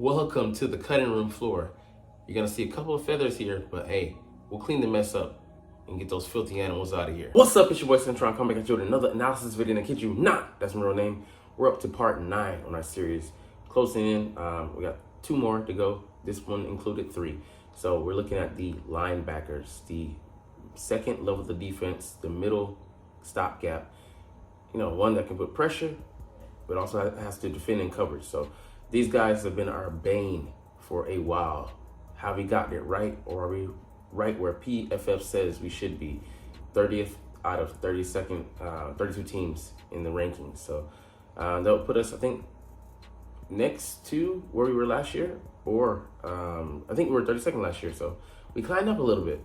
Welcome to the cutting room floor. You're gonna see a couple of feathers here, but hey, we'll clean the mess up and get those filthy animals out of here. What's up, it's your boy Cintron, coming back at you with another analysis video, and I kid you not, that's my real name. We're up to part 9 on our series. Closing in, we got 2 more to go. This one included 3. So we're looking at the linebackers, the second level of the defense, the middle stopgap. One that can put pressure, but also has to defend in coverage. So these guys have been our bane for a while. Have we gotten it right, or are we right where PFF says we should be? 30th out of 32 teams in the rankings. So that'll put us, I think, next to where we were last year, or I think we were 32nd last year. So we climbed up a little bit.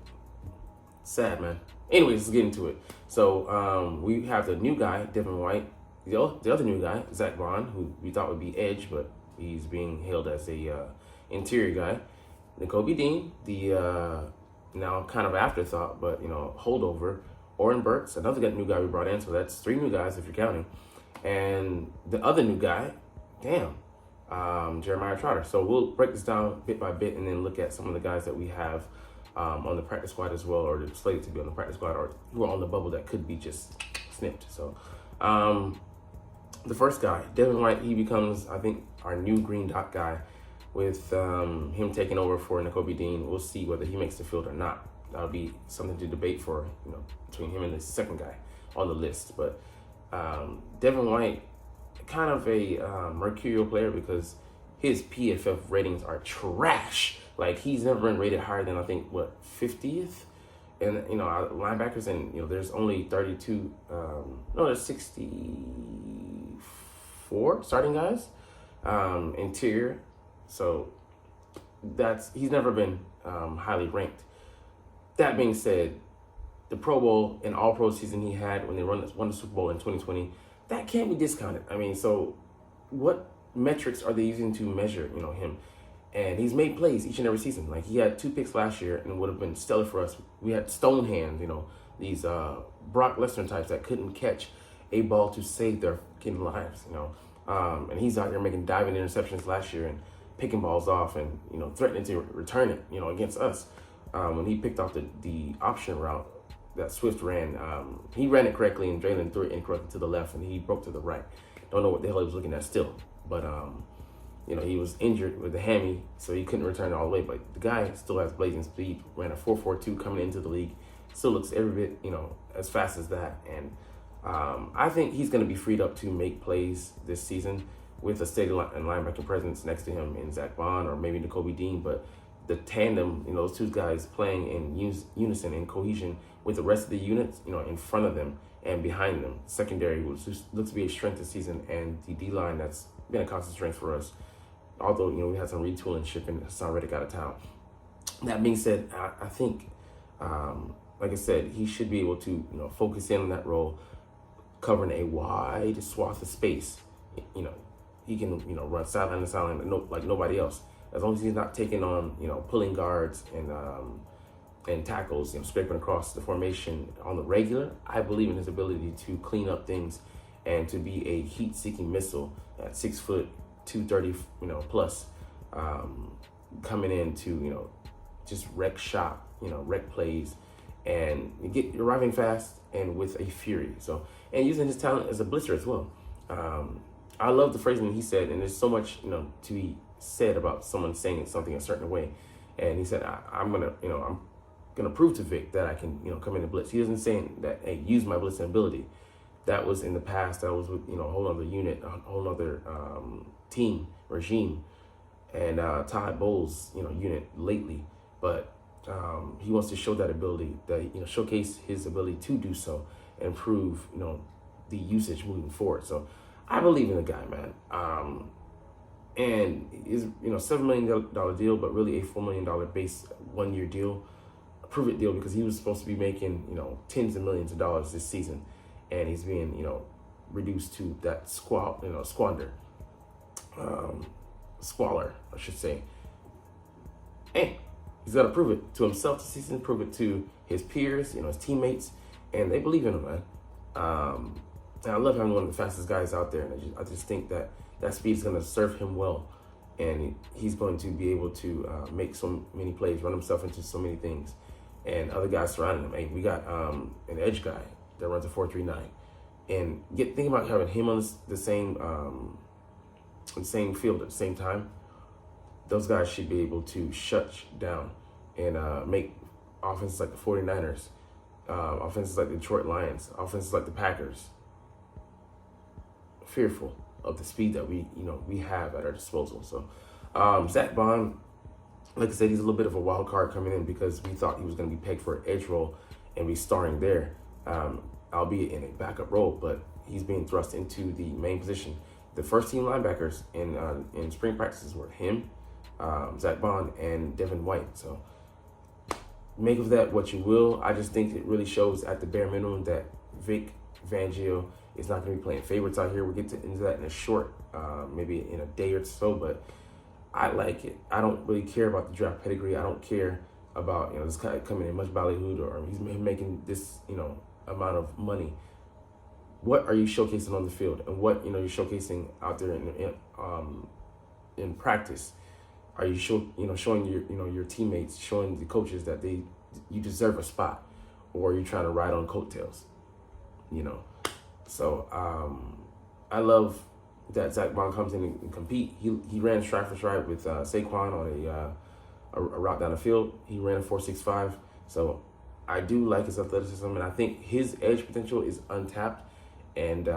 Sad, man. Anyways, let's get into it. So we have the new guy, Devin White. The other new guy, Zach Bond, who we thought would be edge, but he's being hailed as a interior guy. Nakobe Dean, the now kind of afterthought, but holdover. Oren Burks, another new guy we brought in, so that's 3 new guys if you're counting. And the other new guy, Jeremiah Trotter. So we'll break this down bit by bit and then look at some of the guys that we have on the practice squad as well, or slated to be on the practice squad, or who are on the bubble that could be just snipped. So the first guy, Devin White, he becomes, I think, our new green dot guy with him taking over for Nakobe Dean. We'll see whether he makes the field or not. That'll be something to debate for, between him and the second guy on the list. But Devin White, kind of a mercurial player because his PFF ratings are trash. Like, he's never been rated higher than, I think, 50th? And, our linebackers, and, there's only 32, there's 64 starting guys, interior. So he's never been highly ranked. That being said, the Pro Bowl and All-Pro season he had when they won the Super Bowl in 2020, that can't be discounted. I mean, so what metrics are they using to measure, him? And he's made plays each and every season. Like, he had 2 picks last year and would have been stellar for us. We had stone hands, these Brock Lesnar types that couldn't catch a ball to save their fucking lives, and he's out there making diving interceptions last year and picking balls off and, threatening to return it, against us. When he picked off the option route that Swift ran, he ran it correctly and Draylen threw it incorrectly to the left and he broke to the right. Don't know what the hell he was looking at still, but he was injured with the hammy, so he couldn't return it all the way. But the guy still has blazing speed. Ran a 4.42 coming into the league. Still looks every bit, as fast as that. And I think he's going to be freed up to make plays this season with a steady linebacking presence next to him in Zach Bond or maybe Nakobe Dean. But the tandem, those 2 guys playing in unison and cohesion with the rest of the units, in front of them and behind them. Secondary looks to be a strength this season, and the D-line that's been a constant strength for us. Although, we had some retooling shipping Hassan Reddick out of town. That being said, I think, like I said, he should be able to, focus in on that role, covering a wide swath of space. He can, run sideline to sideline like nobody else. As long as he's not taking on, pulling guards and tackles, scraping across the formation on the regular, I believe in his ability to clean up things and to be a heat-seeking missile at 6 foot, 230, plus, coming in to, just wreck shop, wreck plays, and arriving fast and with a fury. So, and using his talent as a blitzer as well. I love the phrasing he said, and there's so much, to be said about someone saying something a certain way. And he said, I'm gonna prove to Vic that I can, come in and blitz. He isn't saying that, hey, use my blitzing ability. That was in the past. That was with, a whole other unit, a whole other team, regime, and Todd Bowles, unit lately. But he wants to show that ability, that, showcase his ability to do so and prove, the usage moving forward. So I believe in the guy, man. And is $7 million deal, but really a $4 million base 1-year deal, a prove-it deal, because he was supposed to be making tens of millions of dollars this season, and he's being reduced to that squalor, I should say. And he's got to prove it to himself this season, prove it to his peers, his teammates, and they believe in him, man. And I love having one of the fastest guys out there, and I just think that speed is going to serve him well and he's going to be able to make so many plays, run himself into so many things, and other guys surrounding him. Hey, we got an edge guy that runs a 4.39, and think about having him on the same field at the same time. Those guys should be able to shut down and make offenses like the 49ers, offenses like the Detroit Lions, offenses like the Packers fearful of the speed that we have at our disposal. So Zach Bond, like I said, he's a little bit of a wild card coming in because we thought he was going to be pegged for an edge role and be starring there, albeit in a backup role, but he's being thrust into the main position. The first team linebackers in spring practices were him, Zach Bond, and Devin White. So make of that what you will. I just think it really shows at the bare minimum that Vic Fangio is not going to be playing favorites out here. We'll get into that in a short, maybe in a day or so, but I like it. I don't really care about the draft pedigree. I don't care about, this guy coming in much ballyhooed or he's making this, amount of money. What are you showcasing on the field, and what you're showcasing out there in practice? Are you showing your teammates, showing the coaches that you deserve a spot, or are you trying to ride on coattails? So I love that Zach Bond comes in and compete. He ran stride for stride with Saquon on a route down the field. He ran a 4.65. So I do like his athleticism, and I think his edge potential is untapped. And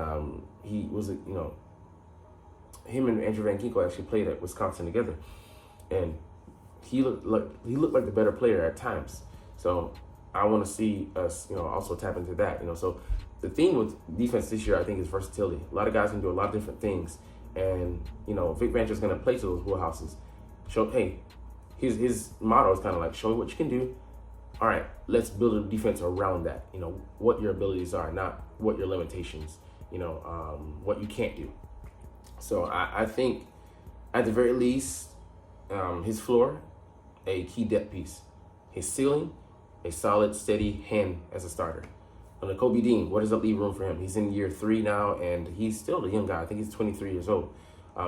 he was, him and Andrew Van Ginkel actually played at Wisconsin together, and he looked like the better player at times. So I want to see us, also tap into that. So the theme with defense this year, I think, is versatility. A lot of guys can do a lot of different things, and Vic Fangio's going to play to those wheelhouses. His motto is kind of like, show me what you can do. All right, let's build a defense around that. What your abilities are, not what your limitations. What you can't do. So I think, at the very least, his floor, a key depth piece. His ceiling, a solid, steady hand as a starter. On Kobe Dean, what does that leave room for him? He's in year 3 now, and he's still a young guy. I think he's 23 years old.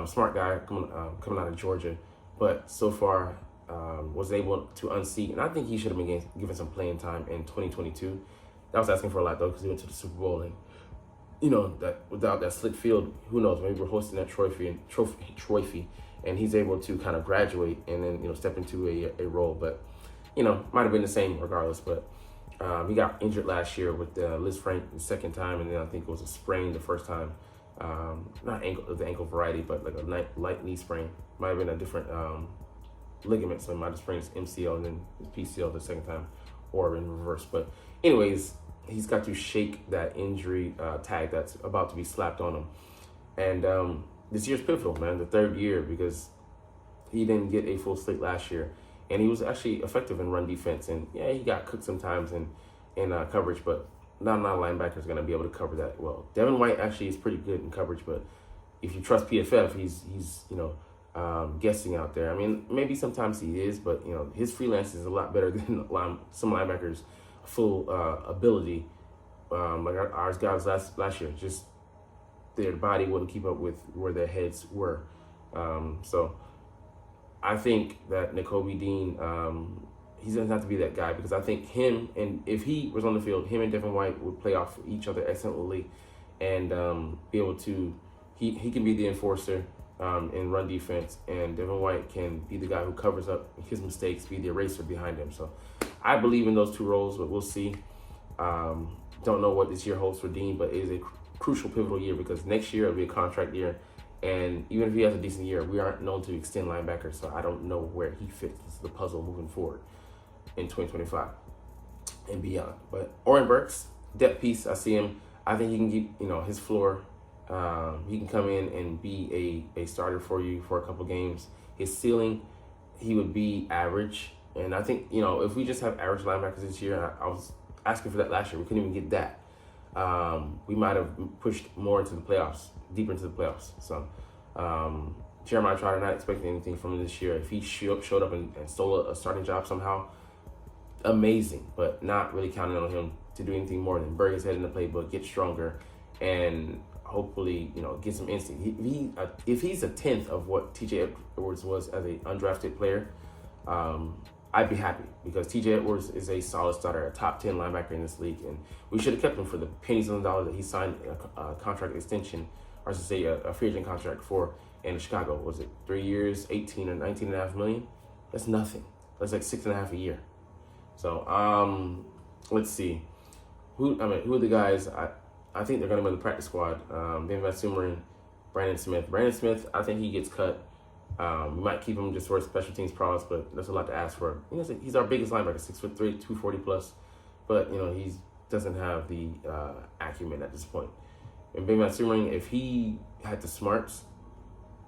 Smart guy coming out of Georgia, but so far was able to unseat. And I think he should have been given some playing time in 2022. That was asking for a lot, though, because he went to the Super Bowl, and that without that slick field, who knows? Maybe we're hosting that trophy, and he's able to kind of graduate and then step into a role. But might have been the same regardless. But he got injured last year with Liz Frank the second time, and then I think it was a sprain the first time. Not the ankle variety, but like a light knee sprain. Might have been a different ligament, so he might have sprained his MCL and then his PCL the second time, or in reverse. But anyways, he's got to shake that injury tag that's about to be slapped on him. And this year's pivotal, man, the third year, because he didn't get a full slate last year. And he was actually effective in run defense. And yeah, he got cooked sometimes in coverage, but not a linebacker is going to be able to cover that well. Devin White actually is pretty good in coverage, but if you trust PFF, he's guessing out there. I mean, maybe sometimes he is, but his freelance is a lot better than some linebackers' full ability. Like ours guys last year, just their body wouldn't keep up with where their heads were. So I think that Nakobe Dean, he doesn't have to be that guy, because I think him, and if he was on the field, him and Devin White would play off each other excellently, and be able to, he can be the enforcer in run defense, and Devin White can be the guy who covers up his mistakes, be the eraser behind him. So I believe in those two roles, but we'll see. Don't know what this year holds for Dean, but it is a crucial, pivotal year, because next year it'll be a contract year. And even if he has a decent year, we aren't known to extend linebackers, so I don't know where he fits into the puzzle moving forward in 2025 and beyond. But Oren Burks, depth piece, I see him. I think he can keep, his floor. He can come in and be a starter for you for a couple games. His ceiling, he would be average. And I think, if we just have average linebackers this year, I was asking for that last year. We couldn't even get that. We might have pushed more into the playoffs, deeper into the playoffs. So Jeremiah Trotter, not expecting anything from him this year. If he showed up and stole a starting job somehow, amazing, but not really counting on him to do anything more than bury his head in the playbook, get stronger, and hopefully, get some instinct. If he's a tenth of what TJ Edwards was as an undrafted player, I'd be happy, because TJ Edwards is a solid starter, a top 10 linebacker in this league, and we should have kept him for the pennies on the dollar that he signed a contract extension, or I should say a free agent contract for in Chicago. Was it 3 years, 18 or 19.5 million? That's nothing. That's like 6.5 a year. So let's see. Who are the guys? I think they're going to be in the practice squad. Ben Van Sumeren, Brandon Smith. Brandon Smith, I think he gets cut. We might keep him just for his special teams prowess, but that's a lot to ask for. He's our biggest linebacker, 6'3", 240 plus, but he doesn't have the acumen at this point. And Ben Van Sumeren, if he had the smarts,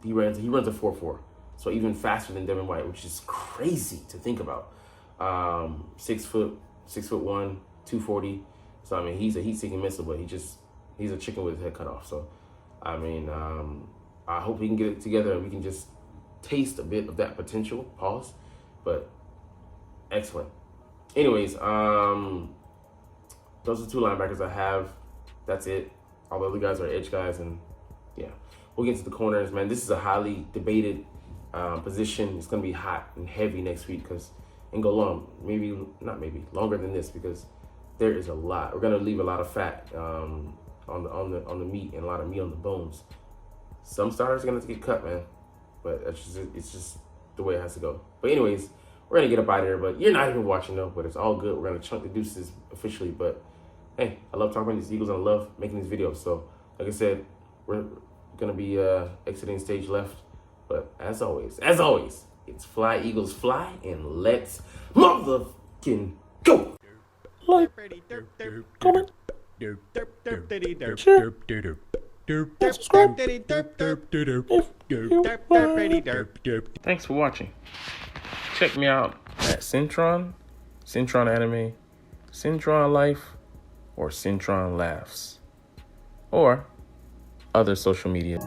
he runs a 4.4, so even faster than Devin White, which is crazy to think about. 6'1", 240. So he's a heat-seeking missile, but he's a chicken with his head cut off. So I hope he can get it together and we can just taste a bit of that potential. Pause. But excellent. Anyways, those are two linebackers I have. That's it. All the other guys are edge guys, and yeah, we'll get to the corners, man. This is a highly debated position. It's gonna be hot and heavy next week and go long. Longer than this, because there is a lot. We're gonna leave a lot of fat on the meat, and a lot of meat on the bones. Some starters are gonna have to get cut, man. But it's just the way it has to go. But anyways, we're gonna get up out of here. But you're not even watching though. But it's all good. We're gonna chunk the deuces officially. But hey, I love talking about these Eagles and I love making these videos. So like I said, we're gonna be exiting stage left. But as always, it's fly Eagles fly, and let's motherfucking go. Like, comment, share, subscribe. Thanks for watching. Check me out at Cintron, Cintron Anime, Cintron Life, or Cintron Laughs, or other social media.